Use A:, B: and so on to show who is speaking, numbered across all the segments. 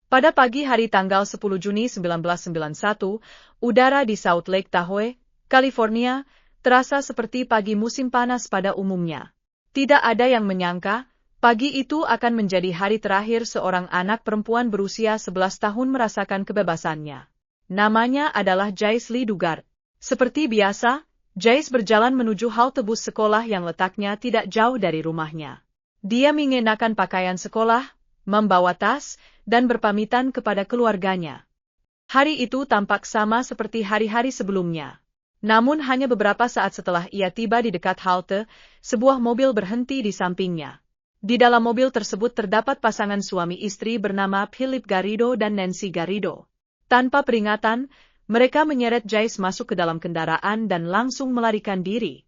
A: Pada pagi hari tanggal 10 Juni 1991, udara di South Lake Tahoe, California, terasa seperti pagi musim panas pada umumnya. Tidak ada yang menyangka, pagi itu akan menjadi hari terakhir seorang anak perempuan berusia 11 tahun merasakan kebebasannya. Namanya adalah Jace Lee Dugard. Seperti biasa, Jace berjalan menuju halte bus sekolah yang letaknya tidak jauh dari rumahnya. Dia mengenakan pakaian sekolah, membawa tas, dan berpamitan kepada keluarganya. Hari itu tampak sama seperti hari-hari sebelumnya. Namun hanya beberapa saat setelah ia tiba di dekat halte, sebuah mobil berhenti di sampingnya. Di dalam mobil tersebut terdapat pasangan suami istri bernama Philip Garrido dan Nancy Garrido. Tanpa peringatan, mereka menyeret Jace masuk ke dalam kendaraan dan langsung melarikan diri.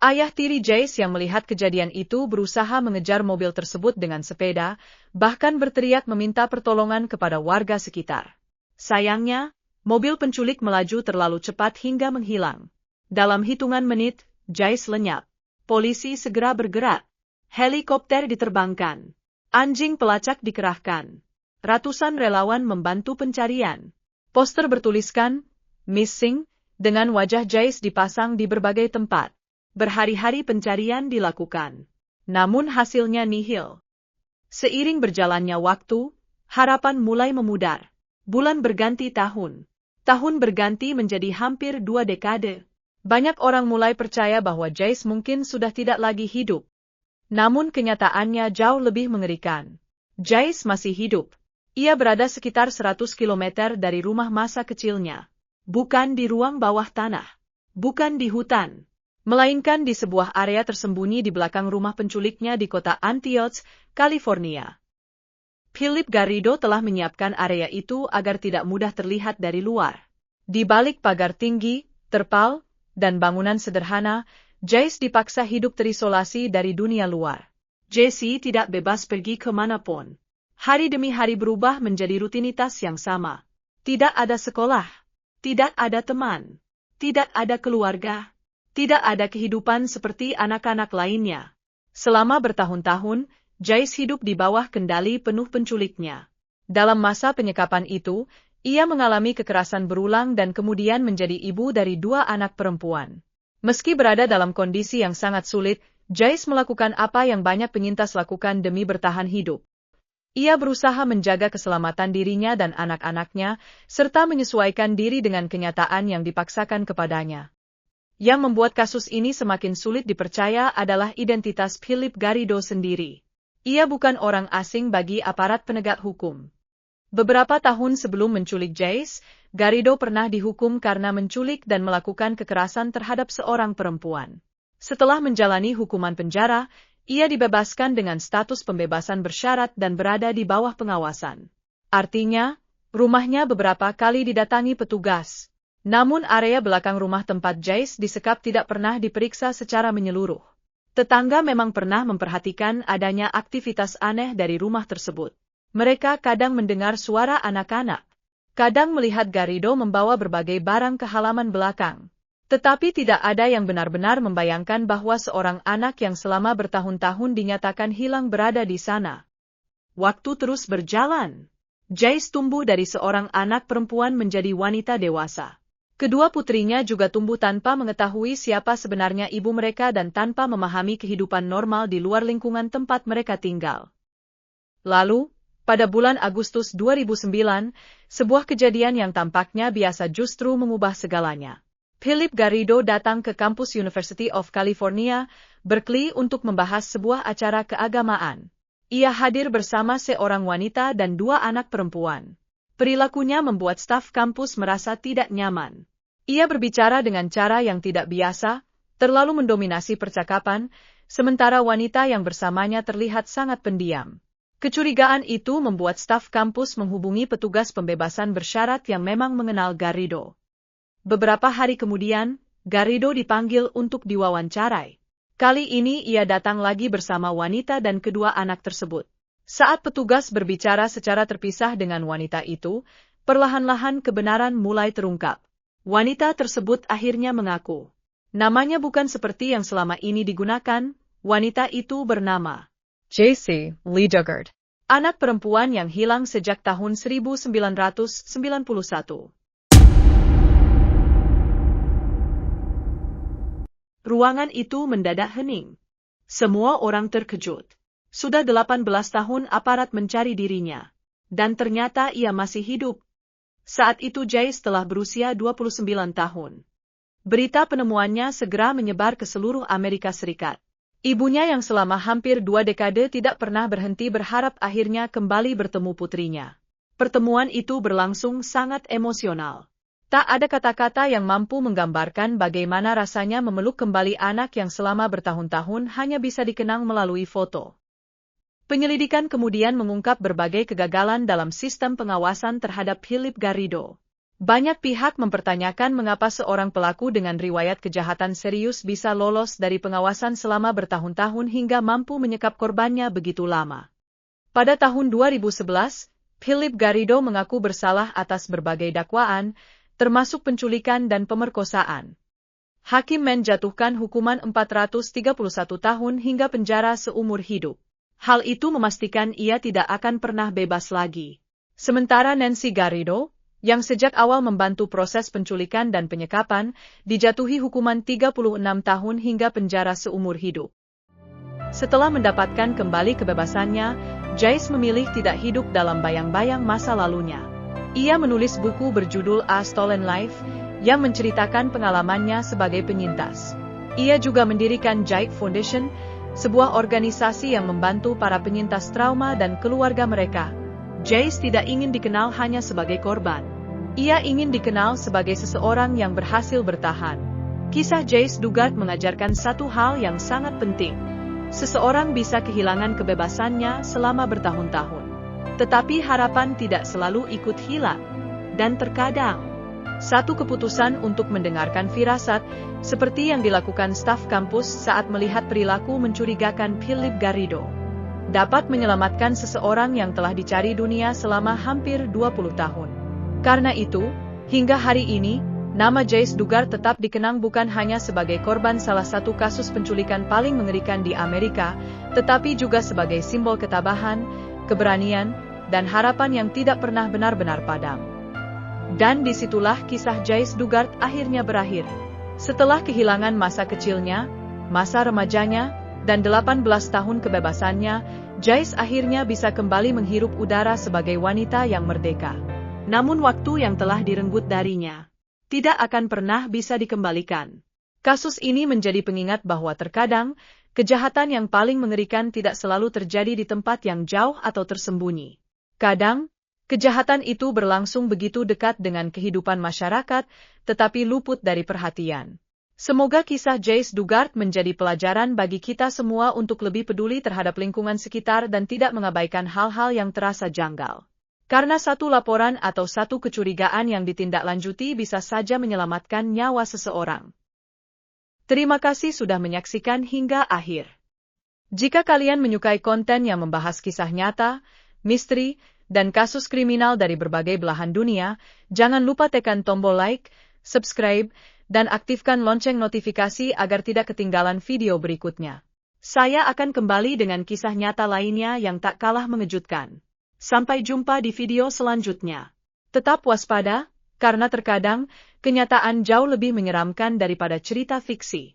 A: Ayah tiri Jace yang melihat kejadian itu berusaha mengejar mobil tersebut dengan sepeda, bahkan berteriak meminta pertolongan kepada warga sekitar. Sayangnya, mobil penculik melaju terlalu cepat hingga menghilang. Dalam hitungan menit, Jace lenyap. Polisi segera bergerak. Helikopter diterbangkan. Anjing pelacak dikerahkan. Ratusan relawan membantu pencarian. Poster bertuliskan, "Missing", dengan wajah Jace dipasang di berbagai tempat. Berhari-hari pencarian dilakukan. Namun hasilnya nihil. Seiring berjalannya waktu, harapan mulai memudar. Bulan berganti tahun. Tahun berganti menjadi hampir 2 dekade. Banyak orang mulai percaya bahwa Jace mungkin sudah tidak lagi hidup. Namun kenyataannya jauh lebih mengerikan. Jace masih hidup. Ia berada sekitar 100 km dari rumah masa kecilnya. Bukan di ruang bawah tanah. Bukan di hutan. Melainkan di sebuah area tersembunyi di belakang rumah penculiknya di kota Antioch, California. Philip Garrido telah menyiapkan area itu agar tidak mudah terlihat dari luar. Di balik pagar tinggi, terpal, dan bangunan sederhana, Jace dipaksa hidup terisolasi dari dunia luar. Jesse tidak bebas pergi kemanapun. Hari demi hari berubah menjadi rutinitas yang sama. Tidak ada sekolah, tidak ada teman, tidak ada keluarga. Tidak ada kehidupan seperti anak-anak lainnya. Selama bertahun-tahun, Jace hidup di bawah kendali penuh penculiknya. Dalam masa penyekapan itu, ia mengalami kekerasan berulang dan kemudian menjadi ibu dari 2 anak perempuan. Meski berada dalam kondisi yang sangat sulit, Jace melakukan apa yang banyak penyintas lakukan demi bertahan hidup. Ia berusaha menjaga keselamatan dirinya dan anak-anaknya, serta menyesuaikan diri dengan kenyataan yang dipaksakan kepadanya. Yang membuat kasus ini semakin sulit dipercaya adalah identitas Philip Garrido sendiri. Ia bukan orang asing bagi aparat penegak hukum. Beberapa tahun sebelum menculik Jace, Garrido pernah dihukum karena menculik dan melakukan kekerasan terhadap seorang perempuan. Setelah menjalani hukuman penjara, ia dibebaskan dengan status pembebasan bersyarat dan berada di bawah pengawasan. Artinya, rumahnya beberapa kali didatangi petugas. Namun area belakang rumah tempat Jace disekap tidak pernah diperiksa secara menyeluruh. Tetangga memang pernah memperhatikan adanya aktivitas aneh dari rumah tersebut. Mereka kadang mendengar suara anak-anak. Kadang melihat Garrido membawa berbagai barang ke halaman belakang. Tetapi tidak ada yang benar-benar membayangkan bahwa seorang anak yang selama bertahun-tahun dinyatakan hilang berada di sana. Waktu terus berjalan. Jace tumbuh dari seorang anak perempuan menjadi wanita dewasa. Kedua putrinya juga tumbuh tanpa mengetahui siapa sebenarnya ibu mereka dan tanpa memahami kehidupan normal di luar lingkungan tempat mereka tinggal. Lalu, pada bulan Agustus 2009, sebuah kejadian yang tampaknya biasa justru mengubah segalanya. Philip Garrido datang ke kampus University of California, Berkeley untuk membahas sebuah acara keagamaan. Ia hadir bersama seorang wanita dan 2 anak perempuan. Perilakunya membuat staf kampus merasa tidak nyaman. Ia berbicara dengan cara yang tidak biasa, terlalu mendominasi percakapan, sementara wanita yang bersamanya terlihat sangat pendiam. Kecurigaan itu membuat staf kampus menghubungi petugas pembebasan bersyarat yang memang mengenal Garrido. Beberapa hari kemudian, Garrido dipanggil untuk diwawancarai. Kali ini ia datang lagi bersama wanita dan kedua anak tersebut. Saat petugas berbicara secara terpisah dengan wanita itu, perlahan-lahan kebenaran mulai terungkap. Wanita tersebut akhirnya mengaku. Namanya bukan seperti yang selama ini digunakan, wanita itu bernama
B: Jace Lee Dugard.
A: Anak perempuan yang hilang sejak tahun 1991. Ruangan itu mendadak hening. Semua orang terkejut. Sudah 18 tahun aparat mencari dirinya. Dan ternyata ia masih hidup. Saat itu Jace telah berusia 29 tahun. Berita penemuannya segera menyebar ke seluruh Amerika Serikat. Ibunya yang selama hampir 2 dekade tidak pernah berhenti berharap akhirnya kembali bertemu putrinya. Pertemuan itu berlangsung sangat emosional. Tak ada kata-kata yang mampu menggambarkan bagaimana rasanya memeluk kembali anak yang selama bertahun-tahun hanya bisa dikenang melalui foto. Penyelidikan kemudian mengungkap berbagai kegagalan dalam sistem pengawasan terhadap Philip Garrido. Banyak pihak mempertanyakan mengapa seorang pelaku dengan riwayat kejahatan serius bisa lolos dari pengawasan selama bertahun-tahun hingga mampu menyekap korbannya begitu lama. Pada tahun 2011, Philip Garrido mengaku bersalah atas berbagai dakwaan, termasuk penculikan dan pemerkosaan. Hakim menjatuhkan hukuman 431 tahun hingga penjara seumur hidup. Hal itu memastikan ia tidak akan pernah bebas lagi. Sementara Nancy Garrido, yang sejak awal membantu proses penculikan dan penyekapan, dijatuhi hukuman 36 tahun hingga penjara seumur hidup. Setelah mendapatkan kembali kebebasannya, Jace memilih tidak hidup dalam bayang-bayang masa lalunya. Ia menulis buku berjudul A Stolen Life, yang menceritakan pengalamannya sebagai penyintas. Ia juga mendirikan Jace Foundation, sebuah organisasi yang membantu para penyintas trauma dan keluarga mereka. Jace tidak ingin dikenal hanya sebagai korban. Ia ingin dikenal sebagai seseorang yang berhasil bertahan. Kisah Jace Dugard mengajarkan satu hal yang sangat penting. Seseorang bisa kehilangan kebebasannya selama bertahun-tahun. Tetapi harapan tidak selalu ikut hilang. Dan terkadang, satu keputusan untuk mendengarkan firasat, seperti yang dilakukan staf kampus saat melihat perilaku mencurigakan Philip Garrido, dapat menyelamatkan seseorang yang telah dicari dunia selama hampir 20 tahun. Karena itu, hingga hari ini, nama Jace Dugard tetap dikenang bukan hanya sebagai korban salah satu kasus penculikan paling mengerikan di Amerika, tetapi juga sebagai simbol ketabahan, keberanian, dan harapan yang tidak pernah benar-benar padam. Dan disitulah kisah Jace Dugard akhirnya berakhir. Setelah kehilangan masa kecilnya, masa remajanya, dan 18 tahun kebebasannya, Jace akhirnya bisa kembali menghirup udara sebagai wanita yang merdeka. Namun waktu yang telah direnggut darinya tidak akan pernah bisa dikembalikan. Kasus ini menjadi pengingat bahwa terkadang, kejahatan yang paling mengerikan tidak selalu terjadi di tempat yang jauh atau tersembunyi. Kadang, kejahatan itu berlangsung begitu dekat dengan kehidupan masyarakat, tetapi luput dari perhatian. Semoga kisah Jace Dugard menjadi pelajaran bagi kita semua untuk lebih peduli terhadap lingkungan sekitar dan tidak mengabaikan hal-hal yang terasa janggal. Karena satu laporan atau satu kecurigaan yang ditindaklanjuti bisa saja menyelamatkan nyawa seseorang. Terima kasih sudah menyaksikan hingga akhir. Jika kalian menyukai konten yang membahas kisah nyata, misteri, dan kasus kriminal dari berbagai belahan dunia, jangan lupa tekan tombol like, subscribe, dan aktifkan lonceng notifikasi agar tidak ketinggalan video berikutnya. Saya akan kembali dengan kisah nyata lainnya yang tak kalah mengejutkan. Sampai jumpa di video selanjutnya. Tetap waspada, karena terkadang, kenyataan jauh lebih menyeramkan daripada cerita fiksi.